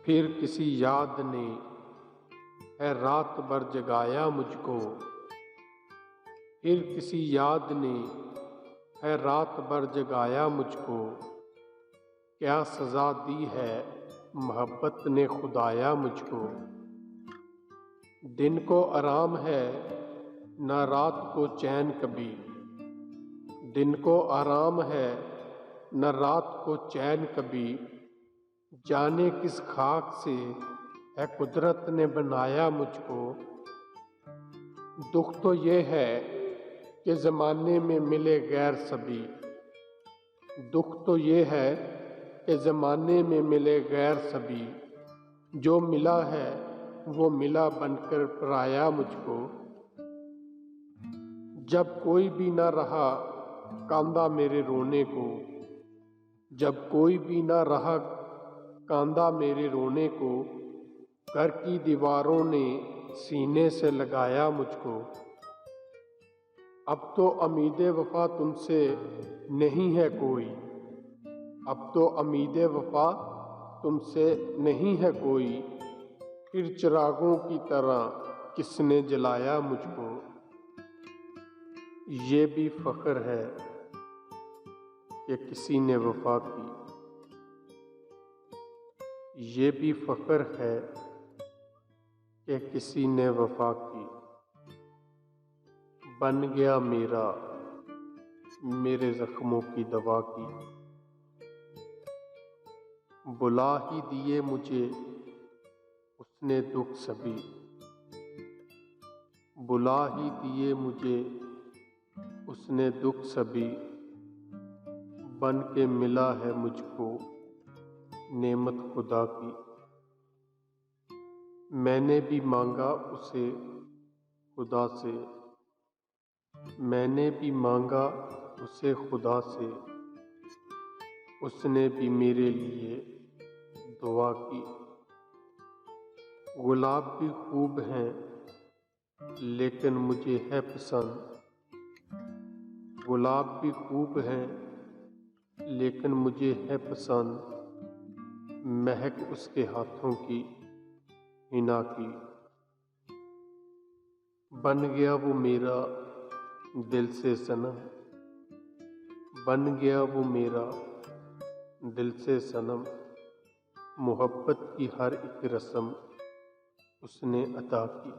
پھر کسی یاد نے ہے رات بھر جگایا مجھ کو، پھر کسی یاد نے ہے رات بھر جگایا مجھ کو، کیا سزا دی ہے محبت نے خدایا مجھ کو۔ دن کو آرام ہے نہ رات کو چین کبھی، دن کو آرام ہے نہ رات کو چین کبھی، جانے کس خاک سے ہے قدرت نے بنایا مجھ کو۔ دکھ تو یہ ہے کہ زمانے میں ملے غیر سبھی، دکھ تو یہ ہے کہ زمانے میں ملے غیر سبھی، جو ملا ہے وہ ملا بن کر پرایا مجھ کو۔ جب کوئی بھی نہ رہا کاندھا میرے رونے کو، جب کوئی بھی نہ رہا کاندھا میرے رونے کو، گھر کی دیواروں نے سینے سے لگایا مجھ کو۔ اب تو امید وفا تم سے نہیں ہے کوئی، اب تو امید وفا تم سے نہیں ہے کوئی، پھر چراغوں کی طرح کس نے جلایا مجھ کو۔ یہ بھی فخر ہے کہ کسی نے وفا کی، یہ بھی فخر ہے کہ کسی نے وفا کی۔ بن گیا میرے زخموں کی دوا کی، بلا ہی دیے مجھے اس نے دکھ سبھی، بلا ہی دیے مجھے اس نے دکھ سبھی، بن کے ملا ہے مجھ کو نعمت خدا کی۔ میں نے بھی مانگا اسے خدا سے، میں نے بھی مانگا اسے خدا سے، اس نے بھی میرے لیے دعا کی۔ گلاب بھی خوب ہیں لیکن مجھے ہے پسند، گلاب بھی خوب ہیں لیکن مجھے ہے پسند، مہک اس کے ہاتھوں کی حنا کی۔ بن گیا وہ میرا دل سے صنم، بن گیا وہ میرا دل سے صنم، محبت کی ہر ایک رسم اس نے عطا کی۔